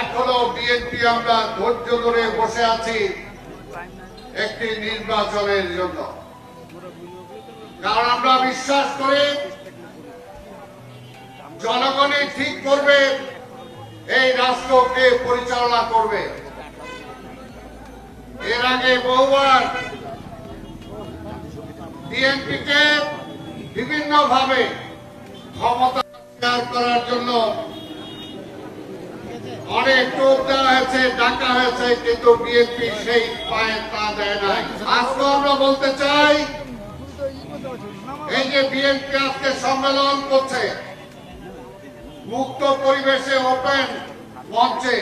এখনো বিএনপি আমরা ধৈর্য ধরে বসে আছি একটি নির্বাচনের জন্য, কারণ আমরা বিশ্বাস করি জনগণই ঠিক করবে এই রাষ্ট্রকে পরিচালনা করবে। এর আগে বহুবার বিএনপিকে বিভিন্ন ভাবে ক্ষমতা শেয়ার করার জন্য অনেক টোপ দেওয়া হয়েছে, ডাকা হয়েছে, কিন্তু বিএনপি সেই পায়ে তা দেয় নাই। আজকে আমরা বলতে চাই, এই যে বিএনপি আজকে সম্মেলন করছে মুক্ত পরিবেশে, ওপেন মঞ্চে,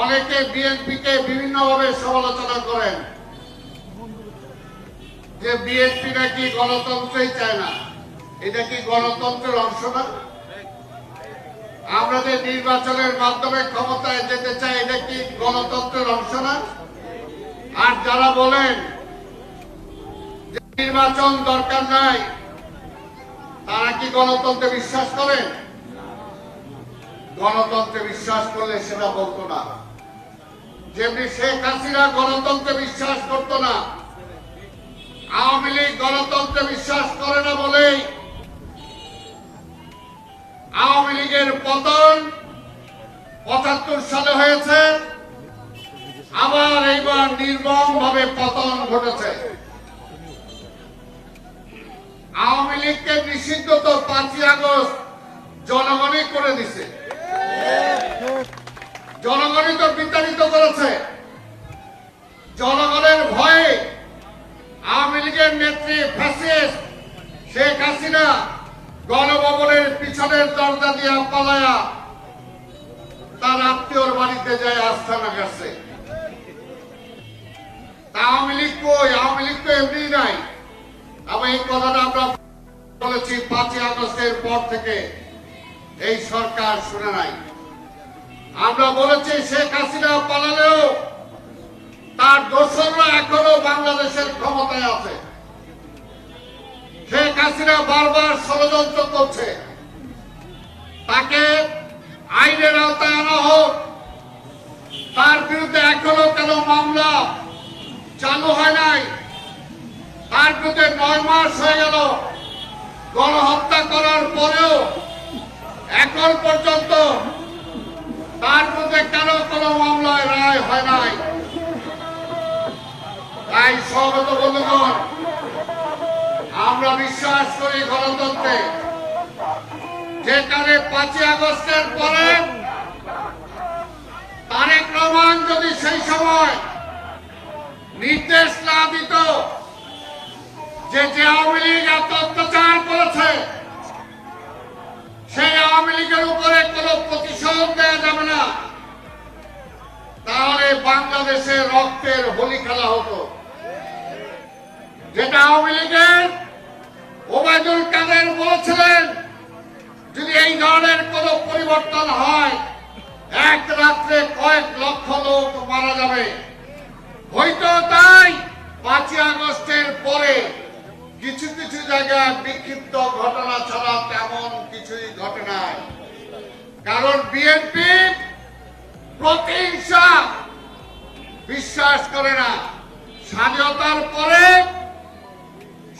অনেকে বিএনপিকে বিভিন্নভাবে সমালোচনা করেন যে বিএনপি নাকি গণতন্ত্রই চায় না। এটা কি গণতন্ত্রের অংশ না? আমরা যে নির্বাচনের মাধ্যমে ক্ষমতায় যেতে চাই, এটা কি গণতন্ত্রের অংশ না? আর যারা বলেন যে নির্বাচন দরকার নাই, তারা কি গণতন্ত্রে বিশ্বাস করেন? গণতন্ত্রে বিশ্বাস করলে সেটা বলতো না। যেমনি শেখ হাসিনা গণতন্ত্রে বিশ্বাস করত না, আওয়ামী লীগ গণতন্ত্রে বিশ্বাস করে না বলেই আওয়ামী লীগের পতন ৭৫ সালে হয়েছে, আবার এইবার নির্মম ভাবে পতন ঘটেছে। আওয়ামী লীগকে নিষিদ্ধ তো ৫ই আগস্ট জনগণই করে দিছে, জনগণই তো বিতাড়িত করেছে। জনগণের ভয়ে আওয়ামী লীগের নেত্রী ফ্যাসিস্ট শেখ হাসিনা গণভবনের পিছনের দরজা দিয়ে পালায়া তার আত্মীয়র বাড়িতে যায় আস্থানা গেছে। আওয়ামী লীগ কই? আওয়ামী লীগ তো এমনি নাই। আবার এই কথাটা আমরা বলেছি ৫ই আগস্টের পর থেকে এই সরকার শুনে নাই। আমরা বলেছি শেখ হাসিনা পালালেও তার দোসররা এখনো বাংলাদেশের ক্ষমতায় আছে। শেখ হাসিনা বারবার ষড়যন্ত্র করছে, তাকে আইনের আওতায় আনা হোক। তার বিরুদ্ধে এখনো কেন মামলা চালু হয় নাই? তার বিরুদ্ধে ৯ মাস হয়ে গেল গণহত্যা করার পরেও এখন পর্যন্ত তার বিরুদ্ধে কেন কোনো মামলায় রায় হয় নাই? তাই সহমত বন্ধুগণ, আমরা বিশ্বাস করি গণতন্ত্রে, যেখানে ৫ই আগস্টের পরে তারেক রহমান যদি সেই সময় নির্দেশ না দিত যে আওয়ামী লীগ এত অত্যাচার করেছে, সেই আওয়ামী লীগের উপরে কোনো প্রতিশোধ দেওয়া যাবে না, তাহলে বাংলাদেশে রক্তের হোলি খেলা হতো। যেটা আওয়ামী লীগের ওবায়দুল কাদের বলেছিলেন, যদি এই ধরনের কোন পরিবর্তন হয়, এক রাত্রে কয়েক লক্ষ লোক মারা যাবে। হয়তো তাই ৫ই আগস্টের পরে কিছু কিছু জায়গায় বিক্ষিপ্ত ঘটনা ছাড়া তেমন কিছুই ঘটে নাই। কারণ বিএনপি প্রতিহিংসা বিশ্বাস করে না। স্বাধীনতার পরে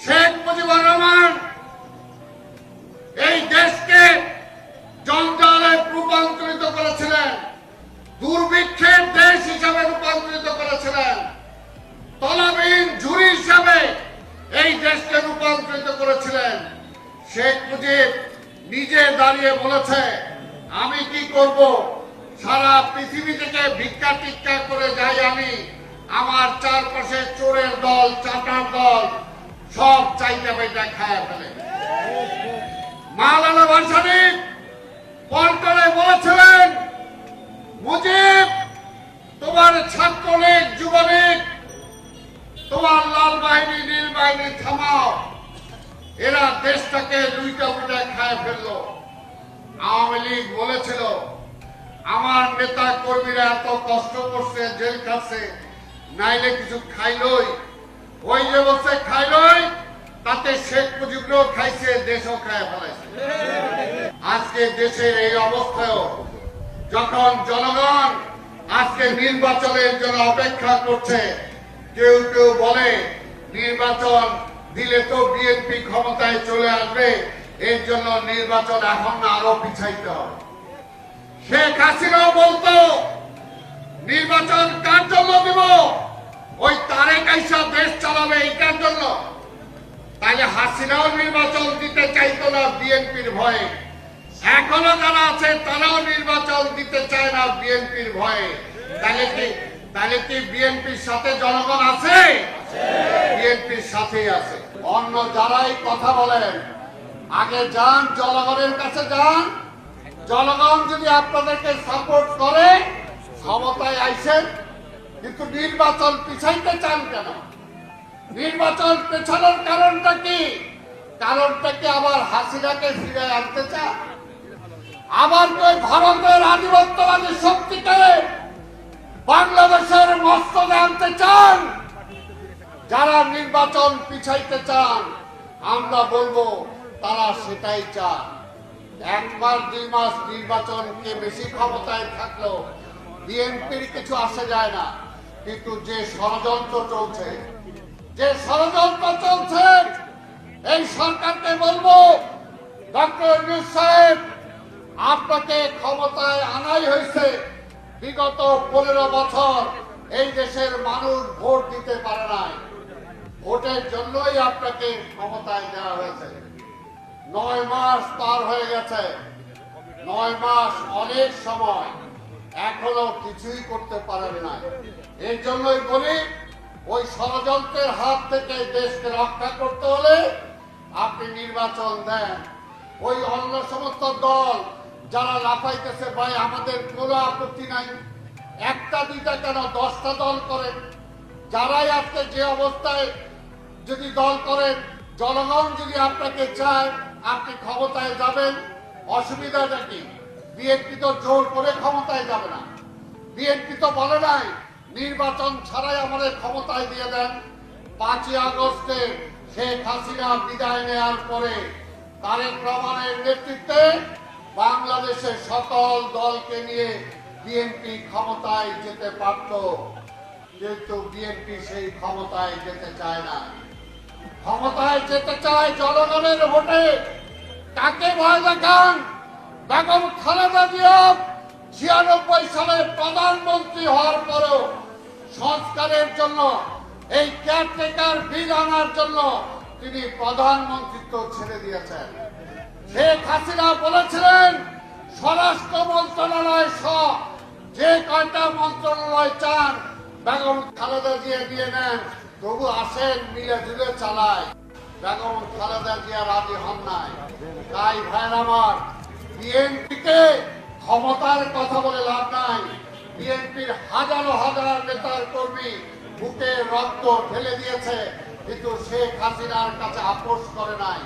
শেখ মুজিবুর রহমান এই দেশকে জঞ্জালে রূপান্তরিত করেছিলেন, দুর্ভিক্ষের দেশ হিসাবে রূপান্তরিত করেছিলেন, তলাবিহীন ঝুড়ি হিসাবে এই দেশকে রূপান্তরিত করেছিলেন। শেখ মুজিব নিজে দাঁড়িয়ে বলেছে, আমি কি করব, সারা পৃথিবী থেকে ভিক্ষা টিক্ষা করে যাই আমি, আমার চারপাশে চোরের দল, চাটার দল সব চাইতে পাইটা খায় ফেলে। মাওলানা ভাসানী পল্টনে বলেছিলেন, মুজিব তোমার ছাত্রলীগ, যুবলীগ, তোমার লাল বাহিনী, নীল বাহিনী থামাও, এরা দেশটাকে লুইটা পুইটা খায় ফেললো। আওয়ামী লীগ বলেছিল, আমার নেতা কর্মীরা এত কষ্ট করছে, জেল খাচ্ছে, নাইলে কিছু খাইলই। ওই যে বলছে খাইলই, তাতে শেখ মুজিবরাও খাইছে, দেশও খায় ফেলাইছে। আজকে দেশের এই অবস্থায়ও যখন জনগণ আজকে নির্বাচনের জন্য অপেক্ষা করছে, কেউ কেউ বলে নির্বাচন দিলে তো বিএনপি ক্ষমতায় চলে আসবে, এর জন্য নির্বাচন এখন না আরো পিছাইতে হবে। শেখ হাসিনাও বলতো নির্বাচন কার জন্য দিব, ওই তারেক আইসা দেশ চালাবে এইটার জন্য। তাহলে হাসিনাও নির্বাচন দিতে চাইতো না বিএনপির ভয়ে, এখনো যারা আছে তারাও নির্বাচন দিতে চায় না বিএনপির ভয়ে। তাহলে কি বিএনপির সাথে জনগণ আছে? বিএনপির সাথেই আছে। অন্য যারাই কথা বলেন, আগে যান জনগণের কাছে যান। জনগণ যদি আপনাদেরকে সাপোর্ট করে ক্ষমতায় আইসেন, কিন্তু নির্বাচন পিছাইতে চান কেন? নির্বাচন পেছানোর কারণটা কি? কারণটা কি আবার হাসিনাকে ফিরে আনতে চান? আবার কি ভারতের আধিপত্যবাদী শক্তিকে বাংলাদেশের মস্তকে আনতে চান? যারা নির্বাচন পিছাইতে চান, আমরা বলবো তারা সেটাই চান। 1 মাস 2 মাস নির্বাচনকে বেশি ক্ষমতায় থাকলো বিএনপির কিছু আসে যায় না, কিন্তু যে ষড়যন্ত্র চলছে, এই সরকারকে বলবো, ডক্টর ইউনূস সাহেব, আপনাকে ক্ষমতায় আনাই হয়েছে। বিগত 15 বছর এই দেশের মানুষ ভোট দিতে পারে নাই, ভোটের জন্যই আপনাকে ক্ষমতায় দেওয়া হয়েছে। 9 মাস পার হয়ে গেছে, 9 মাস অনেক সময়, এখনো কিছুই করতে পারেন না। এর জন্যই বলি, ওই ষড়যন্ত্রের হাত থেকে দেশকে রক্ষা করতে হলে আপনি নির্বাচন দেন। ওই অন্য সমস্ত দল যারা লাফাইতেছে, ভাই আমাদের কোনো আপত্তি নাই, 1টা 2টা কেন 10টা দল করেন। যারাই আজকে যে অবস্থায় যদি দল করেন, জনগণ যদি আপনাকে চায় আপনি ক্ষমতায় যাবেন, অসুবিধাটা কি? বিএনপি তো জোর করে ক্ষমতায় যাবে না। বিএনপি তো বলে নাই নির্বাচন ছাড়াই আমাদের ক্ষমতায় দিয়ে দেন। 5ই আগস্টে শেখ হাসিনা বিদায় নেওয়ার পরে তারেক রহমানের নেতৃত্বে বাংলাদেশের সকল দলকে নিয়ে বিএনপি ক্ষমতায় যেতে পারত, কিন্তু বিএনপি সেই ক্ষমতায় যেতে চায় না। ক্ষমতায় যেতে চায় জনগণের ভোটে। কাকে ভয় দেখান? বেগম খালেদা জিয়া 96 সালে প্রধানমন্ত্রী হওয়ার পরেও সংস্কারের জন্য, এই কেয়ারটেকার বিল আনার জন্য তিনি প্রধানমন্ত্রিত্ব ছেড়ে দিয়েছেন। শেখ হাসিনা বলেছিলেন স্বরাষ্ট্র মন্ত্রণালয় সহ যে কয়টা মন্ত্রণালয় চান বেগম খালেদা জিয়া দিয়ে নেন, তবু আসেন মিলে জুলে চালায়। বেগম খালেদা জিয়া রাজি হন নাই। তাই ভাইয়ের আমার, বিএনপিকে ক্ষমতার কথা বলে লাভ নাই। বিএনপির হাজারো হাজার নেতার কর্মী বুকে রক্ত ঢেলে দিয়েছে, কিন্তু শেখ হাসিনার কাছে আপোষ করে নাই।